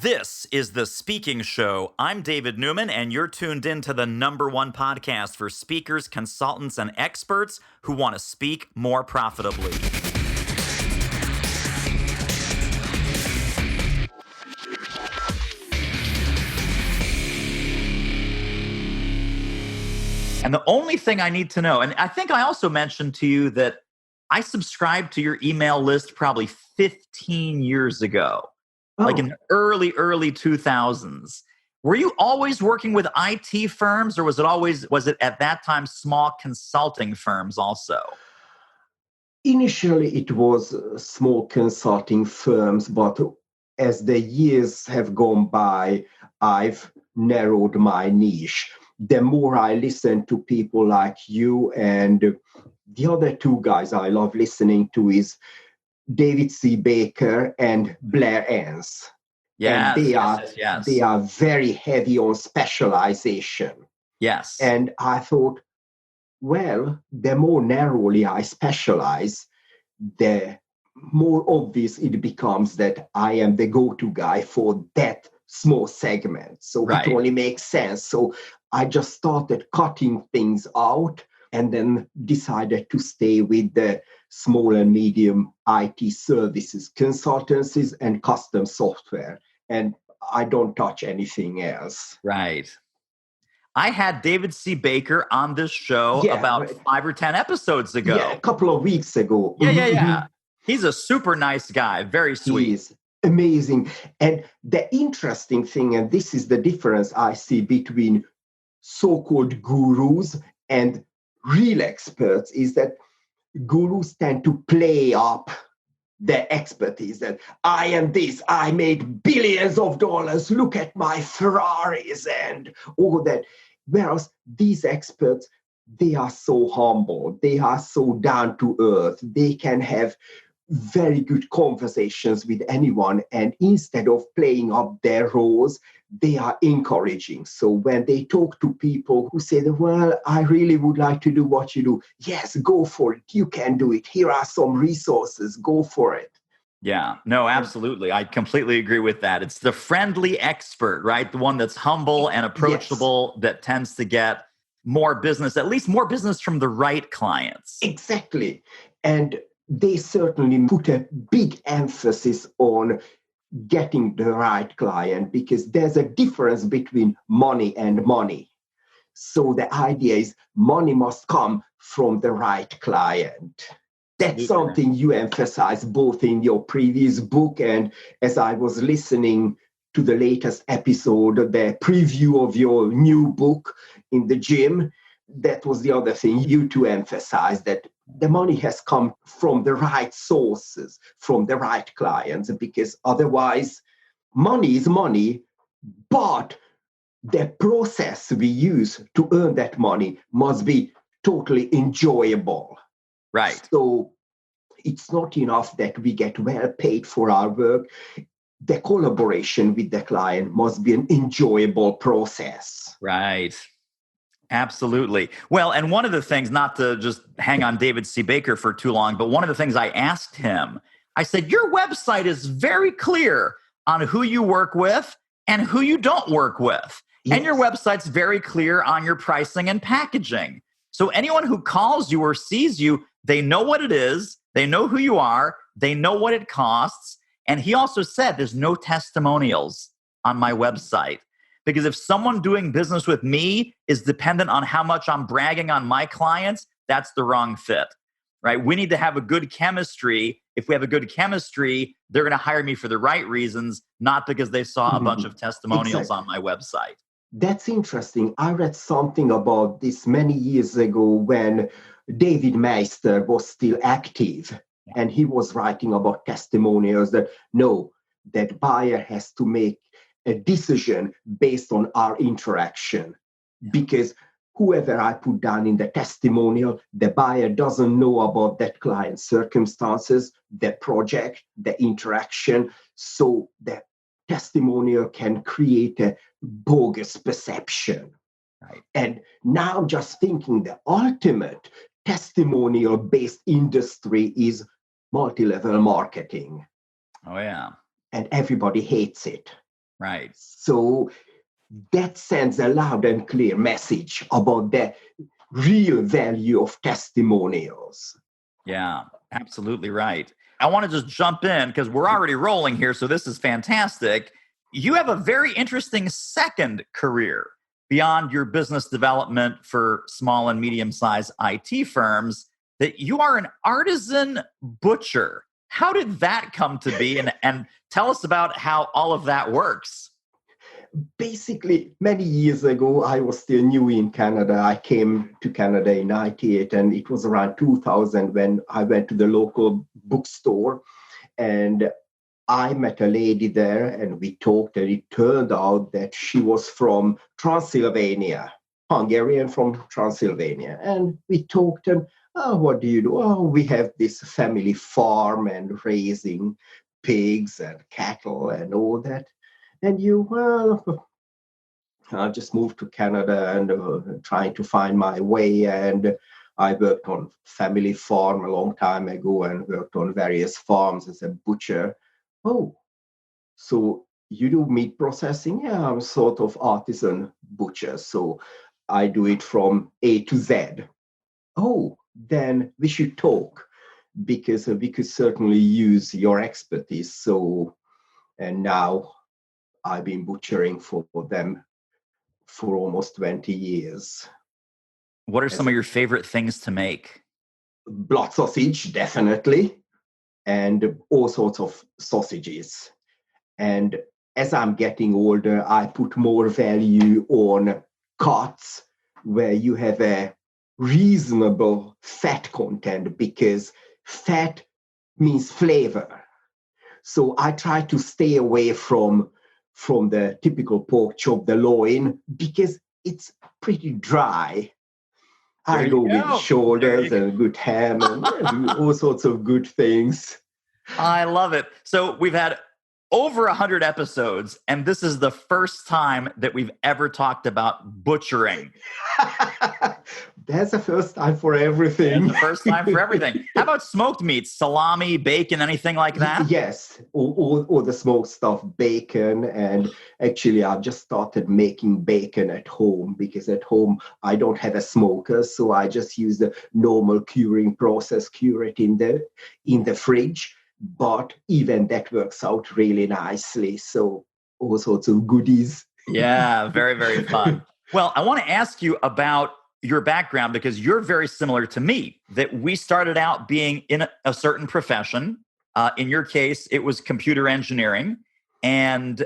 This is The Speaking Show. I'm David Newman, and you're tuned in to the #1 podcast for speakers, consultants, and experts who want to speak more profitably. And the only thing I need to know, and I think I also mentioned to you that I subscribed to your email list probably 15 years ago. Like in the early 2000s. Were you always working with IT firms, or was it at that time small consulting firms also? Initially, it was small consulting firms, but as the years have gone by, I've narrowed my niche. The more I listen to people like you, and the other two guys I love listening to is David C. Baker and Blair Enns. Yes, and they are very heavy on specialization. Yes. And I thought, well, the more narrowly I specialize, the more obvious it becomes that I am the go-to guy for that small segment. So It only makes sense. So I just started cutting things out and then decided to stay with the small and medium IT services, consultancies, and custom software. And I don't touch anything else. Right. I had David C. Baker on this show about 5 or 10 episodes ago. Yeah, a couple of weeks ago. Yeah. He's a super nice guy, very sweet. He is amazing. And the interesting thing, and this is the difference I see between so-called gurus and real experts, is that gurus tend to play up their expertise, that I am this, I made billions of dollars, look at my Ferraris and all that. Whereas these experts, they are so humble, they are so down to earth, they can have very good conversations with anyone, and instead of playing up their roles, they are encouraging. So when they talk to people who say, well, I really would like to do what you do, yes, go for it, you can do it, here are some resources, go for it. Yeah, no, absolutely. I completely agree with that. It's the friendly expert, right? The one that's humble and approachable, that tends to get more business, at least more business from the right clients. Exactly. And they certainly put a big emphasis on getting the right client, because there's a difference between money and money. So the idea is money must come from the right client. That's something you emphasize both in your previous book, and as I was listening to the latest episode, the preview of your new book in the gym, that was the other thing you two emphasized, that the money has come from the right sources, from the right clients, because otherwise money is money, but the process we use to earn that money must be totally enjoyable. Right. So it's not enough that we get well paid for our work. The collaboration with the client must be an enjoyable process. Right. Absolutely. Well, and one of the things, not to just hang on David C. Baker for too long, but one of the things I asked him, I said, your website is very clear on who you work with and who you don't work with. Yes. And your website's very clear on your pricing and packaging. So anyone who calls you or sees you, they know what it is, they know who you are, they know what it costs. And he also said there's no testimonials on my website. Because if someone doing business with me is dependent on how much I'm bragging on my clients, that's the wrong fit, right? We need to have a good chemistry. If we have a good chemistry, they're going to hire me for the right reasons, not because they saw a bunch of testimonials on my website. That's interesting. I read something about this many years ago when David Meister was still active, and he was writing about testimonials that that buyer has to make a decision based on our interaction, because whoever I put down in the testimonial, the buyer doesn't know about that client's circumstances, the project, the interaction. So the testimonial can create a bogus perception. Right. And now just thinking the ultimate testimonial-based industry is multi-level marketing. Oh, yeah. And everybody hates it. Right. So that sends a loud and clear message about the real value of testimonials. Yeah, absolutely right. I want to just jump in because we're already rolling here. So this is fantastic. You have a very interesting second career beyond your business development for small and medium sized IT firms, that you are an artisan butcher. How did that come to be? And tell us about how all of that works. Basically, many years ago, I was still new in Canada. I came to Canada in 98, and it was around 2000 when I went to the local bookstore, and I met a lady there, and we talked, and it turned out that she was from Transylvania, Hungarian from Transylvania. And we talked, and oh, what do you do? Oh, we have this family farm and raising pigs and cattle and all that. And well, I just moved to Canada and trying to find my way. And I worked on family farm a long time ago and worked on various farms as a butcher. Oh, so you do meat processing? Yeah, I'm sort of artisan butcher. So I do it from A to Z. Oh, then we should talk because we could certainly use your expertise. So, and now I've been butchering for them for almost 20 years. What are As some of a your favorite things to make? blood sausage, definitely, and all sorts of sausages. And as I'm getting older, I put more value on cuts where you have a reasonable fat content because fat means flavor. So I try to stay away from the typical pork chop, the loin, because it's pretty dry. There I you go with go. There shoulders you go. and good ham and do all sorts of good things. I love it. So we've had over 100 episodes, and this is the first time that we've ever talked about butchering. That's the first time for It's everything. the first time for everything. How about smoked meats, salami, bacon, anything like that? Yes, all the smoked stuff, bacon. And actually, I've just started making bacon at home because at home I don't have a smoker. So I just use the normal curing process, cure it in the fridge. But even that works out really nicely. So all sorts of goodies. Yeah, very, very fun. Well, I want to ask you about your background because you're very similar to me, that we started out being in a certain profession. In your case, it was computer engineering. And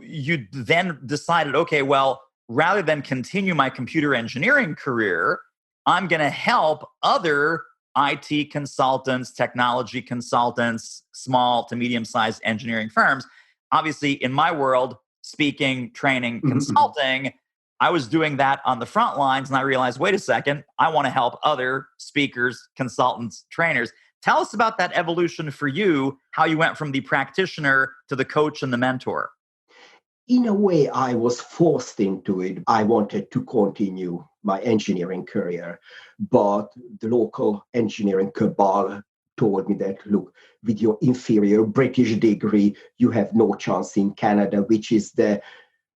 you then decided, okay, well, rather than continue my computer engineering career, I'm going to help other IT consultants, technology consultants, small to medium sized engineering firms. Obviously, in my world, speaking, training, consulting, I was doing that on the front lines and I realized, wait a second, I want to help other speakers, consultants, trainers. Tell us about that evolution for you, how you went from the practitioner to the coach and the mentor. In a way, I was forced into it. I wanted to continue my engineering career, but the local engineering cabal told me that, look, with your inferior British degree, you have no chance in Canada, which is the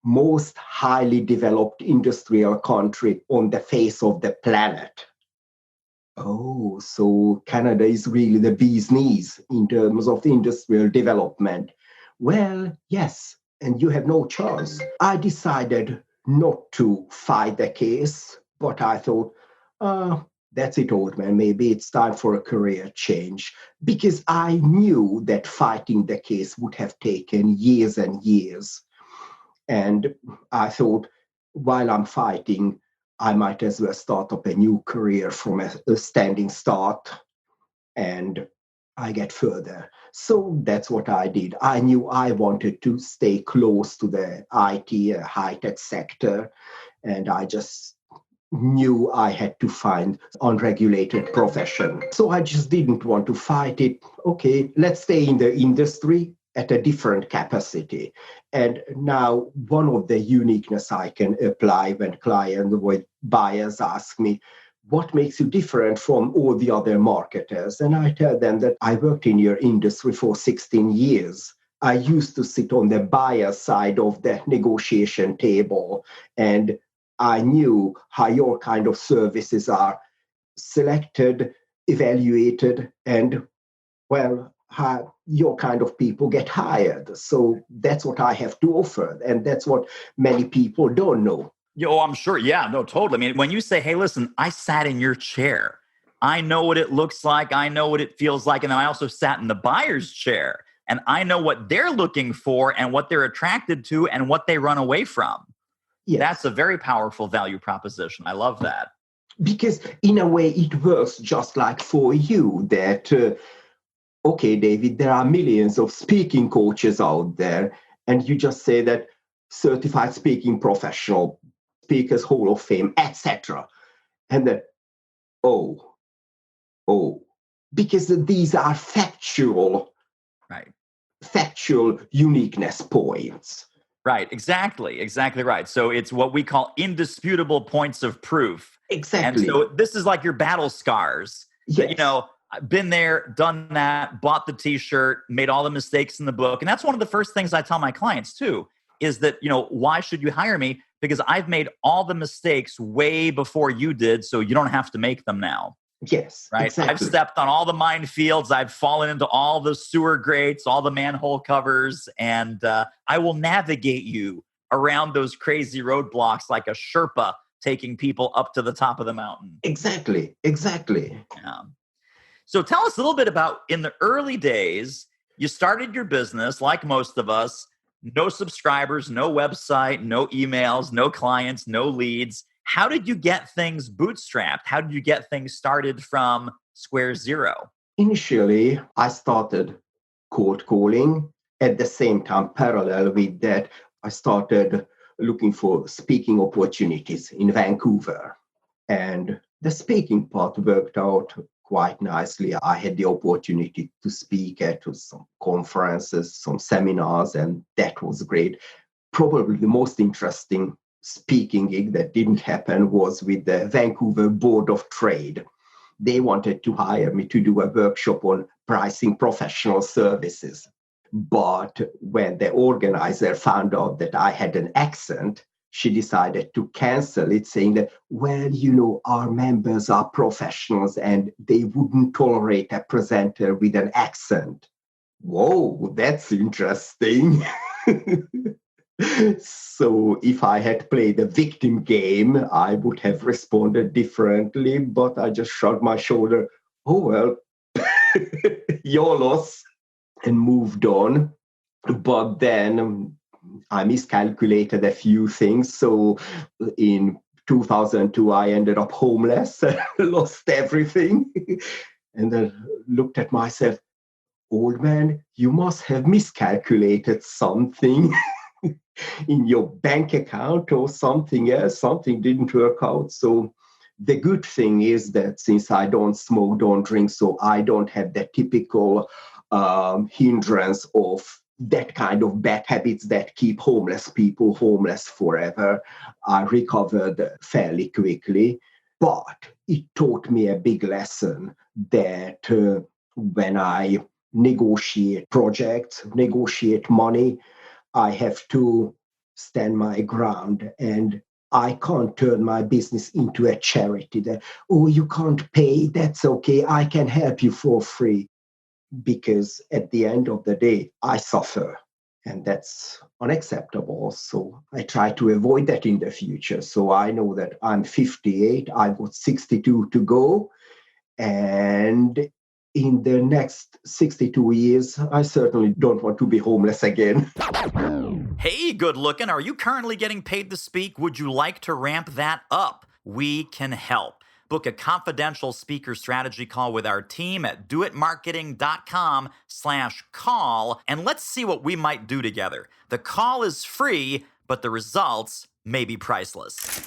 most highly developed industrial country on the face of the planet. Oh, so Canada is really the bee's knees in terms of industrial development. Well, yes, and you have no choice. I decided not to fight the case, but I thought, that's it, old man. Maybe it's time for a career change because I knew that fighting the case would have taken years and years. And I thought, while I'm fighting, I might as well start up a new career from a standing start and I get further. So that's what I did. I knew I wanted to stay close to the IT, high tech sector, and I just knew I had to find unregulated profession. So I just didn't want to fight it. Okay, let's stay in the industry at a different capacity. And now one of the uniqueness I can apply when clients or buyers ask me, what makes you different from all the other marketers? And I tell them that I worked in your industry for 16 years. I used to sit on the buyer side of the negotiation table, and I knew how your kind of services are selected, evaluated, and well, how your kind of people get hired. So that's what I have to offer. And that's what many people don't know. Oh, I'm sure. Yeah, no, totally. I mean, when you say, hey, listen, I sat in your chair, I know what it looks like, I know what it feels like. And then I also sat in the buyer's chair and I know what they're looking for and what they're attracted to and what they run away from. Yes. That's a very powerful value proposition. I love that. Because in a way, it works just like for you that, okay, David, there are millions of speaking coaches out there. And you just say that certified speaking professional, speakers hall of fame, etc. And then, oh, because these are Right. factual uniqueness points. Right. Exactly right. So it's what we call indisputable points of proof. Exactly. And so this is like your battle scars. Yes. That, I've been there, done that, bought the t-shirt, made all the mistakes in the book. And that's one of the first things I tell my clients too, is that, why should you hire me? Because I've made all the mistakes way before you did. So you don't have to make them now. Yes, right. Exactly. I've stepped on all the minefields. I've fallen into all the sewer grates, all the manhole covers, and I will navigate you around those crazy roadblocks like a Sherpa taking people up to the top of the mountain. Exactly. Yeah. So tell us a little bit about, in the early days, you started your business like most of us, no subscribers, no website, no emails, no clients, no leads. How did you get things bootstrapped? How did you get things started from square zero? Initially, I started cold calling. At the same time, parallel with that, I started looking for speaking opportunities in Vancouver. And the speaking part worked out quite nicely. I had the opportunity to speak at some conferences, some seminars, and that was great. Probably the most interesting speaking gig that didn't happen was with the Vancouver Board of Trade. They wanted to hire me to do a workshop on pricing professional services. But when the organizer found out that I had an accent, she decided to cancel it, saying that, well, our members are professionals and they wouldn't tolerate a presenter with an accent. Whoa, that's interesting. So if I had played the victim game, I would have responded differently, but I just shrugged my shoulder. Oh, well, your loss, and moved on. But then I miscalculated a few things. So in 2002, I ended up homeless, lost everything. And then looked at myself, old man, you must have miscalculated something in your bank account or something else. Something didn't work out. So the good thing is that since I don't smoke, don't drink, so I don't have the typical hindrance of that kind of bad habits that keep homeless people homeless forever. I recovered fairly quickly, but it taught me a big lesson that when I negotiate projects, negotiate money, I have to stand my ground, and I can't turn my business into a charity that, oh, you can't pay, that's okay, I can help you for free. Because at the end of the day, I suffer, and that's unacceptable. So I try to avoid that in the future. So I know that I'm 58, I've got 62 to go. And in the next 62 years, I certainly don't want to be homeless again. Hey, good looking. Are you currently getting paid to speak? Would you like to ramp that up? We can help. Book a confidential speaker strategy call with our team at doitmarketing.com/call, and let's see what we might do together. The call is free, but the results may be priceless.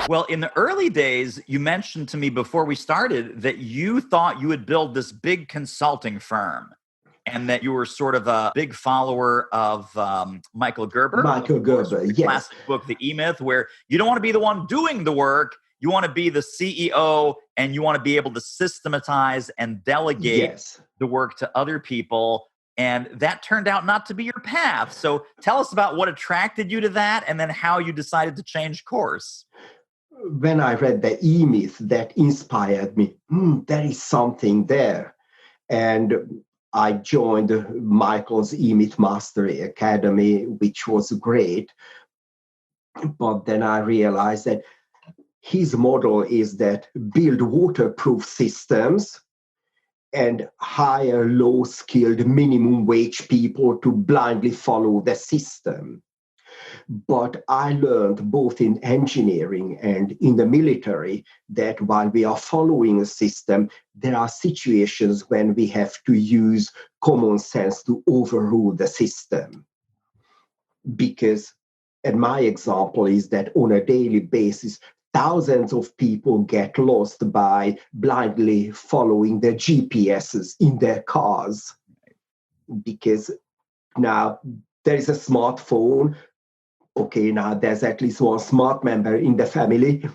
Well, in the early days, you mentioned to me before we started that you thought you would build this big consulting firm and that you were sort of a big follower of Michael Gerber. Michael Gerber, yes. Classic book, The E-Myth, where you don't want to be the one doing the work. You want to be the CEO, and you want to be able to systematize and delegate the work to other people. And that turned out not to be your path. So tell us about what attracted you to that and then how you decided to change course. When I read the E-Myth, that inspired me. There is something there. And I joined Michael's E-Myth Mastery Academy, which was great. But then I realized that his model is that build waterproof systems and hire low-skilled minimum wage people to blindly follow the system. But I learned both in engineering and in the military that while we are following a system, there are situations when we have to use common sense to overrule the system. Because, and my example is that on a daily basis, thousands of people get lost by blindly following the GPSs in their cars. Because now there is a smartphone. Okay, now there's at least one smart member in the family,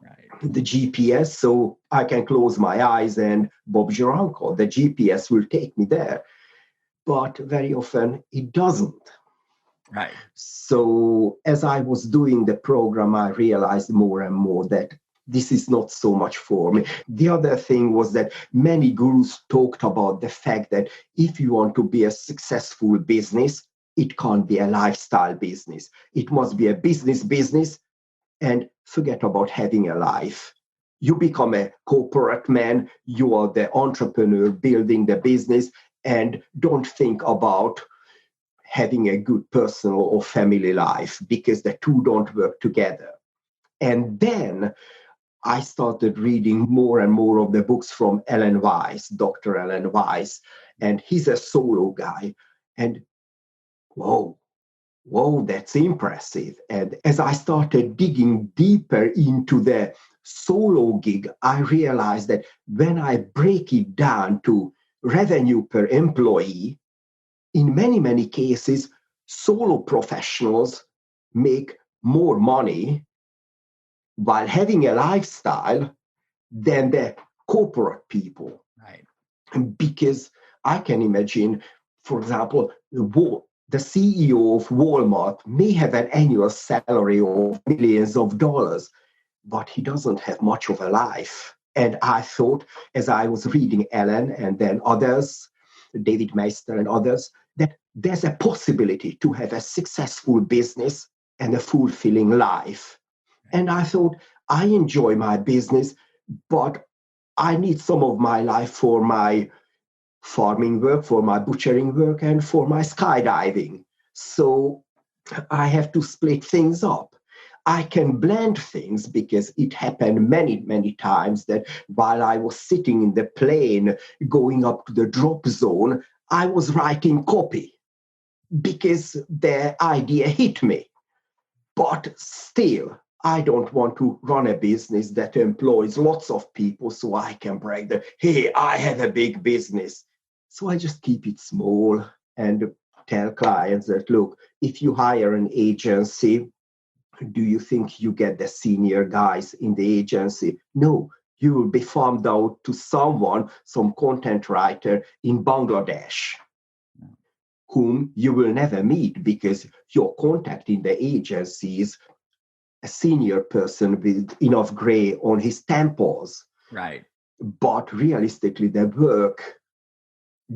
right, the GPS, so I can close my eyes and Bob's your uncle. The GPS will take me there. But very often it doesn't. Right. So as I was doing the program, I realized more and more that this is not so much for me. The other thing was that many gurus talked about the fact that if you want to be a successful business, it can't be a lifestyle business. It must be a business, and forget about having a life. You become a corporate man, you are the entrepreneur building the business, and don't think about having a good personal or family life because the two don't work together. And then I started reading more and more of the books from Alan Weiss, Dr. Alan Weiss, and he's a solo guy. And whoa, that's impressive. And as I started digging deeper into the solo gig, I realized that when I break it down to revenue per employee, in many, many cases, solo professionals make more money while having a lifestyle than the corporate people. Right. Because I can imagine, for example, the CEO of Walmart may have an annual salary of millions of dollars, but he doesn't have much of a life. And I thought, as I was reading Ellen and then others, David Meister and others, that there's a possibility to have a successful business and a fulfilling life. And I thought, I enjoy my business, but I need some of my life for my farming work, for my butchering work, and for my skydiving. So I have to split things up. I can blend things because it happened many, many times that while I was sitting in the plane going up to the drop zone, I was writing copy because the idea hit me. But still, I don't want to run a business that employs lots of people so I can brag that, hey, I have a big business. So I just keep it small and tell clients that, look, if you hire an agency, do you think you get the senior guys in the agency? No, you will be farmed out to someone, some content writer in Bangladesh, whom you will never meet because your contact in the agency is a senior person with enough gray on his temples. Right. But realistically, the work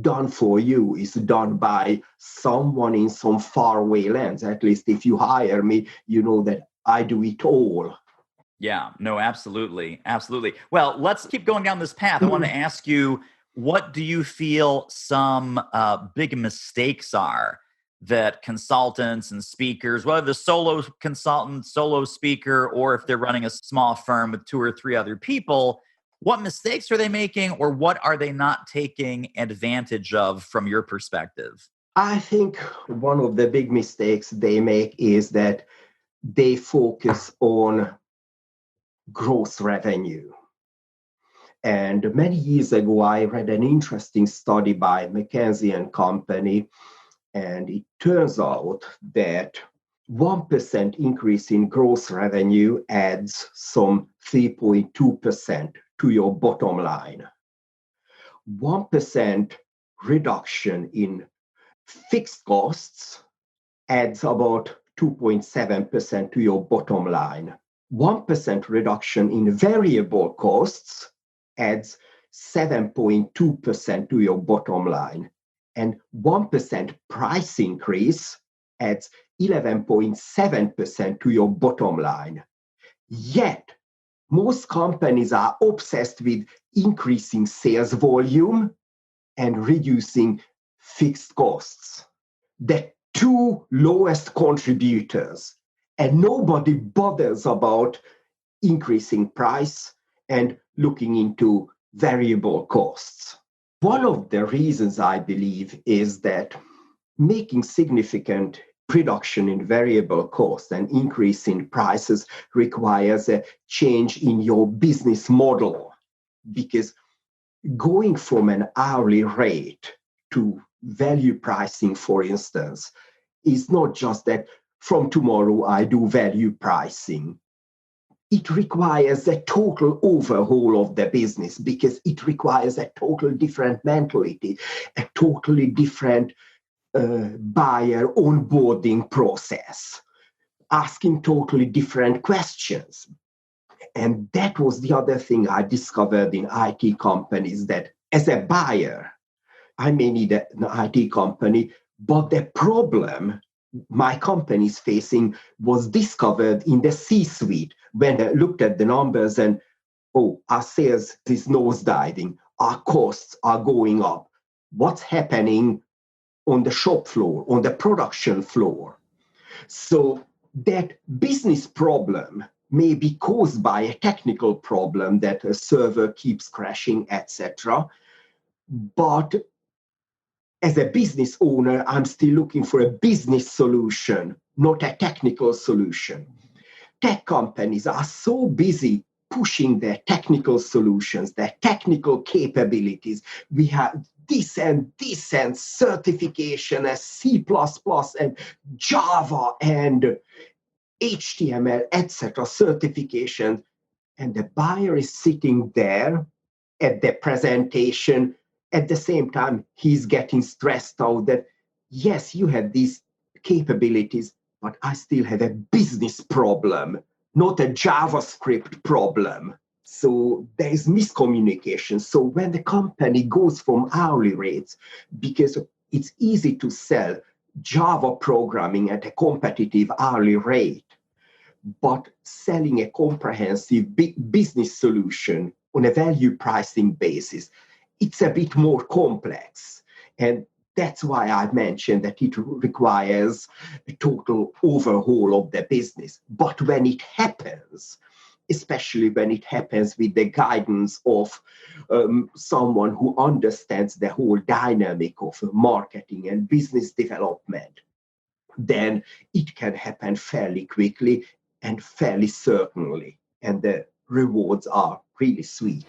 done for you is done by someone in some faraway lands. At least if you hire me, you know that I do it all. Yeah, no, absolutely. Absolutely. Well, let's keep going down this path. I want to ask you, what do you feel some big mistakes are that consultants and speakers, whether the solo consultant, solo speaker, or if they're running a small firm with 2 or 3 other people, what mistakes are they making or what are they not taking advantage of from your perspective? I think one of the big mistakes they make is that they focus on gross revenue. And many years ago, I read an interesting study by McKinsey and Company, and it turns out that 1% increase in gross revenue adds some 3.2% to your bottom line. 1% reduction in Fixed costs adds about 2.7% to your bottom line. 1% reduction in variable costs adds 7.2% to your bottom line. And 1% price increase adds 11.7% to your bottom line. Yet, most companies are obsessed with increasing sales volume and reducing fixed costs. The two lowest contributors, and nobody bothers about increasing price and looking into variable costs. One of the reasons I believe is that making significant reduction in variable costs and increase in prices requires a change in your business model, because going from an hourly rate to value pricing, for instance, is not just that from tomorrow I do value pricing. It requires a total overhaul of the business, because it requires a totally different mentality, a totally different buyer onboarding process, asking totally different questions. And that was the other thing I discovered in IT companies, that as a buyer, I may need an IT company, but the problem my company is facing was discovered in the C-suite when I looked at the numbers and, oh, our sales is nosediving, our costs are going up. What's happening on the shop floor, on the production floor? So that business problem may be caused by a technical problem that a server keeps crashing, etc. But as a business owner, I'm still looking for a business solution, not a technical solution. Tech companies are so busy pushing their technical solutions, their technical capabilities. We have this and certification as C++ and Java and HTML, etc. certification. And the buyer is sitting there at the presentation. At the same time, he's getting stressed out that, yes, you have these capabilities, but I still have a business problem, not a JavaScript problem. So there is miscommunication. So when the company goes from hourly rates, because it's easy to sell Java programming at a competitive hourly rate, but selling a comprehensive business solution on a value pricing basis, it's a bit more complex. And that's why I mentioned that it requires a total overhaul of the business. But when it happens, especially when it happens with the guidance of someone who understands the whole dynamic of marketing and business development, then it can happen fairly quickly and fairly certainly. And the rewards are really sweet.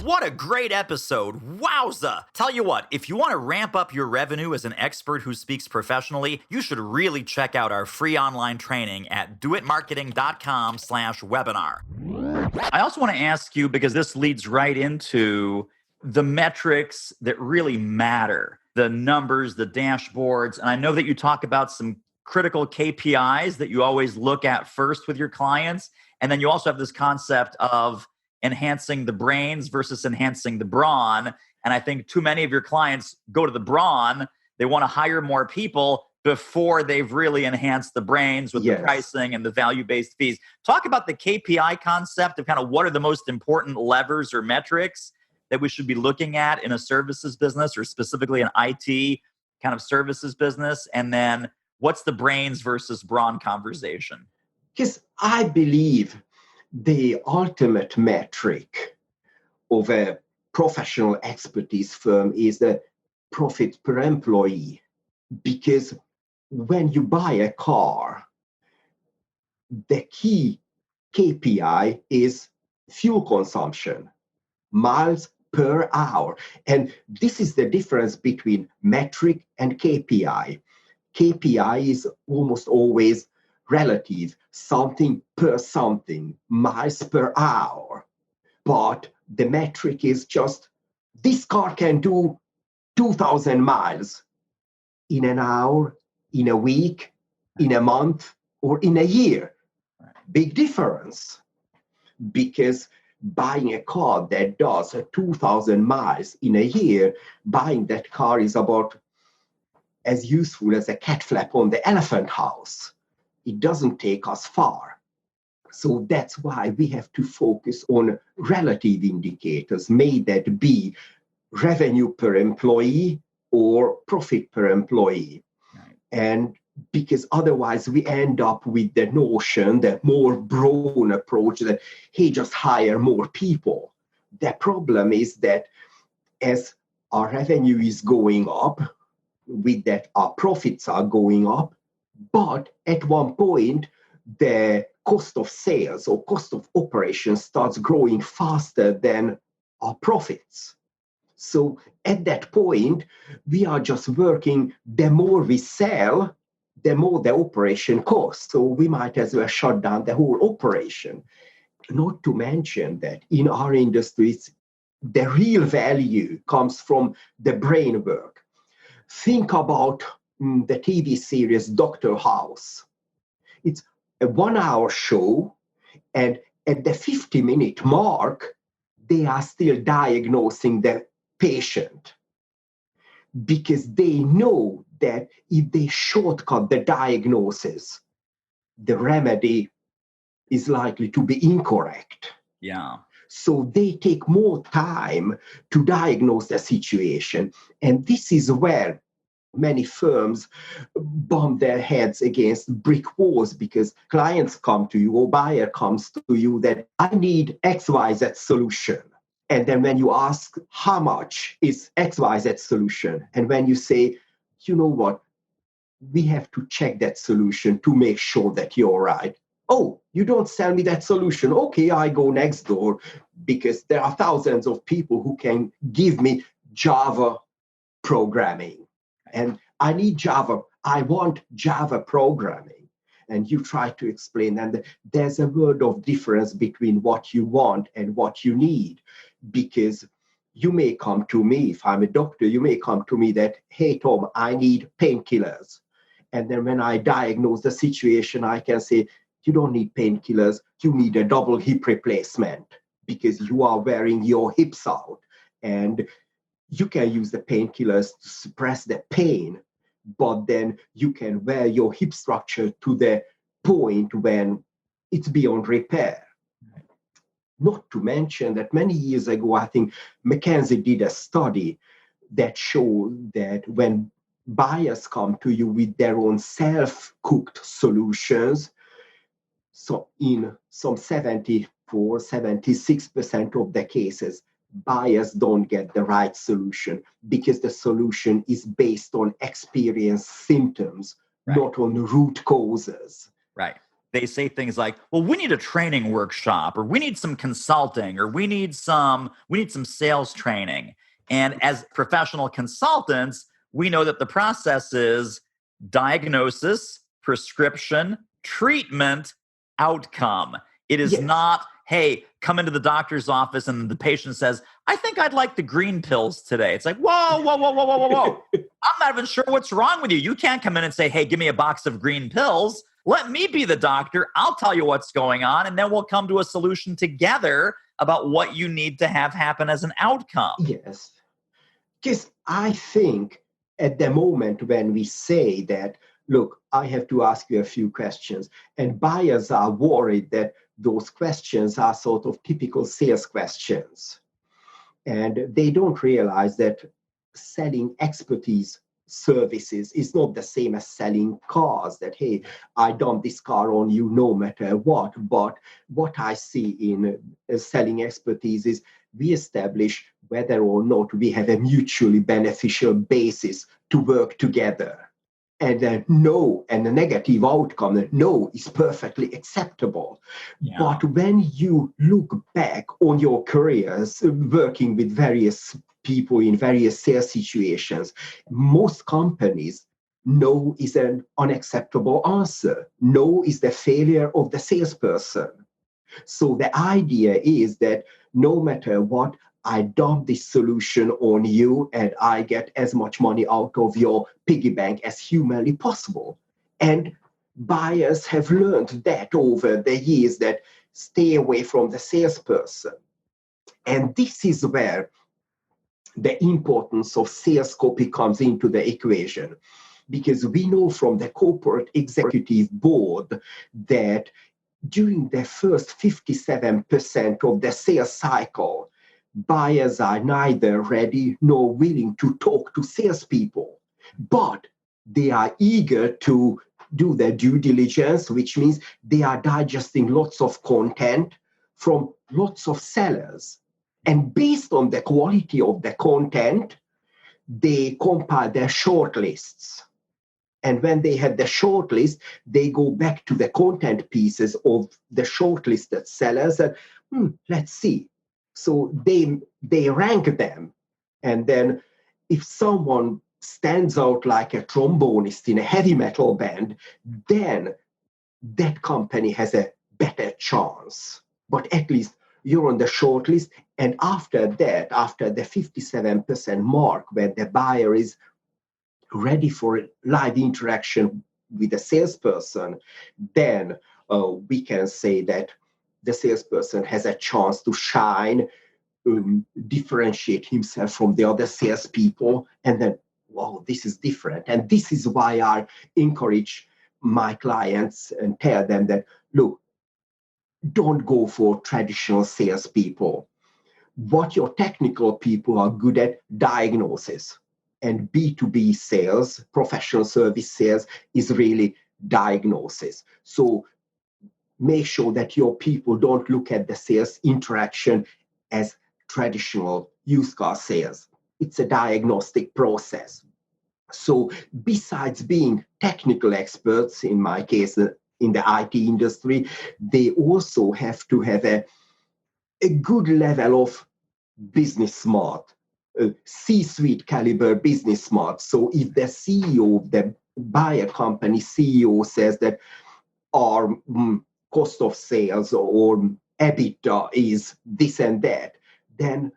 What a great episode. Wowza. Tell you what, if you want to ramp up your revenue as an expert who speaks professionally, you should really check out our free online training at doitmarketing.com/webinar. I also want to ask you, because this leads right into the metrics that really matter, the numbers, the dashboards. And I know that you talk about some critical KPIs that you always look at first with your clients. And then you also have this concept of enhancing the brains versus enhancing the brawn. And I think too many of your clients go to the brawn. They want to hire more people before they've really enhanced the brains with the pricing and the value-based fees. Talk about the KPI concept of kind of what are the most important levers or metrics that we should be looking at in a services business, or specifically an IT kind of services business. And then what's the brains versus brawn conversation? Because I believe the ultimate metric of a professional expertise firm is the profit per employee. Because when you buy a car, the key KPI is fuel consumption, miles per hour. And this is the difference between metric and KPI. KPI is almost always relative, something per something, miles per hour. But the metric is just, this car can do 2,000 miles in an hour, in a week, in a month, or in a year. Big difference. Because buying a car that does 2,000 miles in a year, buying that car is about as useful as a cat flap on the elephant house. It doesn't take us far. So that's why we have to focus on relative indicators, may that be revenue per employee or profit per employee. Right. And because otherwise we end up with the notion, that more broad approach that, hey, just hire more people. The problem is that as our revenue is going up, with that our profits are going up, but at one point the cost of sales or cost of operations starts growing faster than our profits. So at that point, we are just working, the more we sell, the more the operation costs. So we might as well shut down the whole operation. Not to mention that in our industries, the real value comes from the brain work. Think about the TV series Dr. House. It's a 1 hour show, and at the 50-minute mark, they are still diagnosing the patient, because they know that if they shortcut the diagnosis, the remedy is likely to be incorrect. Yeah. So they take more time to diagnose the situation. And this is where many firms bump their heads against brick walls, because clients come to you or buyer comes to you that I need XYZ solution. And then when you ask how much is XYZ solution, and when you say, you know what, we have to check that solution to make sure that you're right. Oh, you don't sell me that solution. Okay, I go next door, because there are thousands of people who can give me Java programming. And I need Java. I want Java programming. And you try to explain, and there's a world of difference between what you want and what you need. Because you may come to me, if I'm a doctor, you may come to me that, hey, Tom, I need painkillers. And then when I diagnose the situation, I can say, you don't need painkillers, you need a double hip replacement, because you are wearing your hips out. And you can use the painkillers to suppress the pain, but then you can wear your hip structure to the point when it's beyond repair. Not to mention that many years ago, I think McKinsey did a study that showed that when buyers come to you with their own self-cooked solutions, so in some 76% of the cases, buyers don't get the right solution, because the solution is based on experienced symptoms, Right. not on root causes. Right. They say things like, well, we need a training workshop, or we need some consulting, or we need some sales training. And as professional consultants, we know that the process is diagnosis, prescription, treatment, outcome. It is Yes. not, hey, come into the doctor's office and the patient says, I think I'd like the green pills today. It's like, whoa, whoa, whoa, whoa, whoa, whoa, whoa. I'm not even sure what's wrong with you. You can't come in and say, hey, give me a box of green pills. Let me be the doctor. I'll tell you what's going on, and then we'll come to a solution together about what you need to have happen as an outcome. Yes. Because I think at the moment when we say that, look, I have to ask you a few questions, and buyers are worried that those questions are sort of typical sales questions. And they don't realize that selling expertise services is not the same as selling cars, that, hey, I dump this car on you no matter what. But what I see in selling expertise is we establish whether or not we have a mutually beneficial basis to work together. And a no and a negative outcome, that no is perfectly acceptable. Yeah. But when you look back on your careers working with various people in various sales situations, most companies, no is an unacceptable answer. No is the failure of the salesperson. So the idea is that no matter what, I dump this solution on you and I get as much money out of your piggy bank as humanly possible. And buyers have learned that over the years, that stay away from the salesperson. And this is where the importance of sales copy comes into the equation, because we know from the corporate executive board that during the first 57% of the sales cycle, buyers are neither ready nor willing to talk to salespeople, but they are eager to do their due diligence, which means they are digesting lots of content from lots of sellers. And based on the quality of the content, they compile their shortlists. And when they have the shortlist, they go back to the content pieces of the shortlisted sellers and let's see. So they rank them. And then if someone stands out like a trombonist in a heavy metal band, then that company has a better chance. But at least you're on the shortlist. And after that, after the 57% mark, when the buyer is ready for live interaction with the salesperson, then we can say that the salesperson has a chance to shine, differentiate himself from the other salespeople, and then, wow, this is different. And this is why I encourage my clients and tell them that, look, don't go for traditional salespeople. What your technical people are good at, diagnosis. And B2B sales, professional service sales, is really diagnosis. So make sure that your people don't look at the sales interaction as traditional used car sales. It's a diagnostic process. So besides being technical experts, in my case, in the IT industry, they also have to have a good level of business smart, C-suite caliber business smart. So if the CEO of the buyer company CEO says that our cost of sales or EBITDA is this and that, then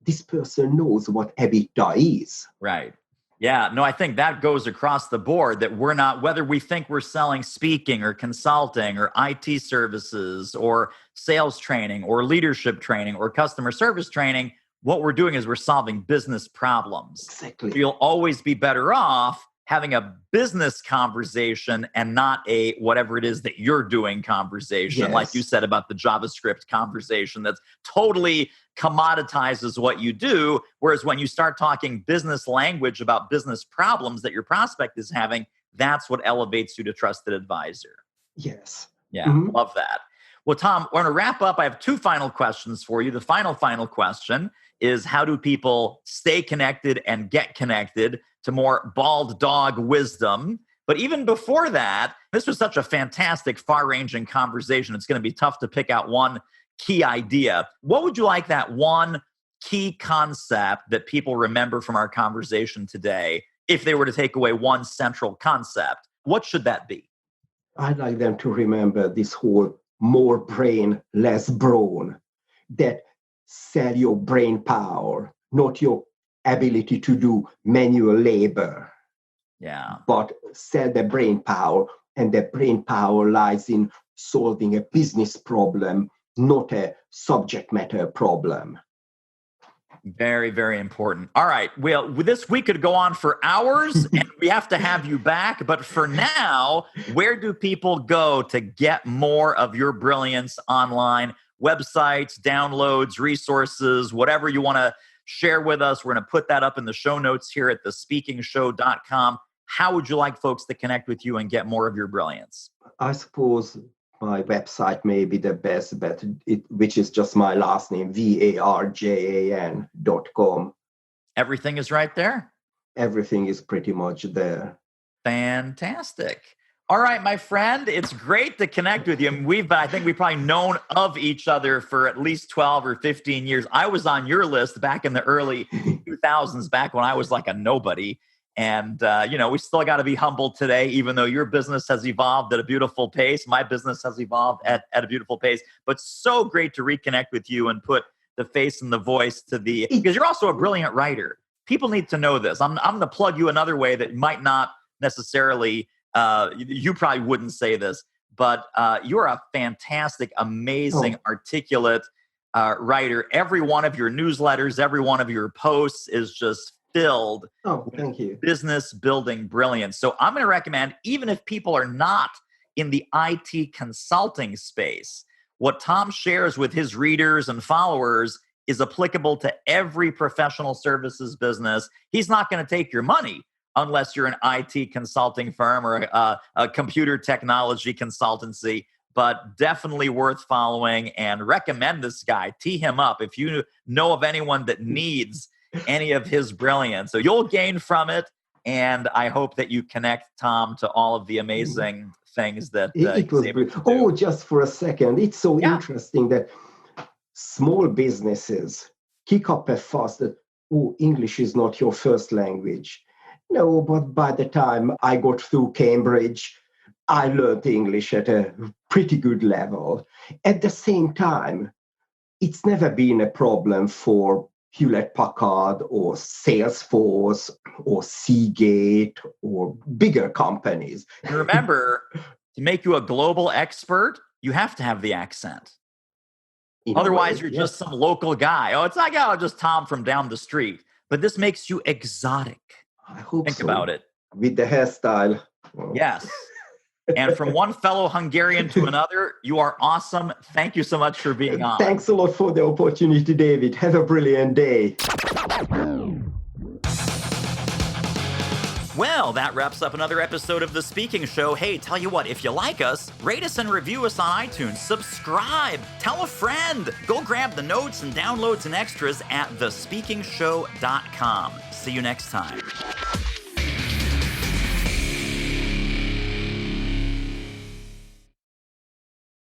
this person knows what EBITDA is. Right. Yeah, no, I think that goes across the board, that we're not, whether we think we're selling speaking or consulting or IT services or sales training or leadership training or customer service training, what we're doing is we're solving business problems. Exactly. You'll always be better off having a business conversation and not a whatever it is that you're doing conversation. Yes. Like you said about the JavaScript conversation, that's totally commoditizes what you do. Whereas when you start talking business language about business problems that your prospect is having, that's what elevates you to trusted advisor. Yes. Yeah, love that. Well, Tom, we're going to wrap up. I have two final questions for you. The final question is, how do people stay connected and get connected to more bald dog wisdom? But even before that, this was such a fantastic, far-ranging conversation. It's going to be tough to pick out one key idea. What would you like that one key concept that people remember from our conversation today, if they were to take away one central concept? What should that be? I'd like them to remember this whole more brain, less brawn, that sell your brain power, not your ability to do manual labor. Yeah. But sell the brain power, and the brain power lies in solving a business problem, not a subject matter problem. Very, very important. All right. Well, this week could go on for hours and we have to have you back. But for now, where do people go to get more of your brilliance online? Websites, downloads, resources, whatever you want to share with us. We're going to put that up in the show notes here at thespeakingshow.com. How would you like folks to connect with you and get more of your brilliance? I suppose my website may be the best bet, which is just my last name, varjan.com. Everything is right there? Everything is pretty much there. Fantastic. All right, my friend, it's great to connect with you. I think we've probably known of each other for at least 12 or 15 years. I was on your list back in the early 2000s, back when I was like a nobody. And, we still got to be humble today, even though your business has evolved at a beautiful pace. My business has evolved at a beautiful pace. But so great to reconnect with you and put the face and the voice to the, It- because you're also a brilliant writer. People need to know this. I'm going to plug you another way that might not necessarily, you probably wouldn't say this, but you're a fantastic, amazing, articulate writer. Every one of your newsletters, every one of your posts is just filled thank you. business building brilliance. So I'm going to recommend, even if people are not in the IT consulting space, what Tom shares with his readers and followers is applicable to every professional services business. He's not going to take your money unless you're an IT consulting firm or a computer technology consultancy, but definitely worth following, and recommend this guy. Tee him up if you know of anyone that needs any of his brilliance. So you'll gain from it, and I hope that you connect Tom to all of the amazing things that it was brilliant. Just for a second, it's so interesting that small businesses kick up a fuss that, English is not your first language. No, but by the time I got through Cambridge, I learned English at a pretty good level. At the same time, it's never been a problem for Hewlett-Packard or Salesforce or Seagate or bigger companies. Remember, to make you a global expert, you have to have the accent. Otherwise, you're just some local guy. It's like, just Tom from down the street. But this makes you exotic. I hope Think about it. With the hairstyle. Yes. And from one fellow Hungarian to another, you are awesome. Thank you so much for being on. Thanks a lot for the opportunity, David. Have a brilliant day. Well, that wraps up another episode of The Speaking Show. Hey, tell you what, if you like us, rate us and review us on iTunes. Subscribe. Tell a friend. Go grab the notes and downloads and extras at thespeakingshow.com. See you next time.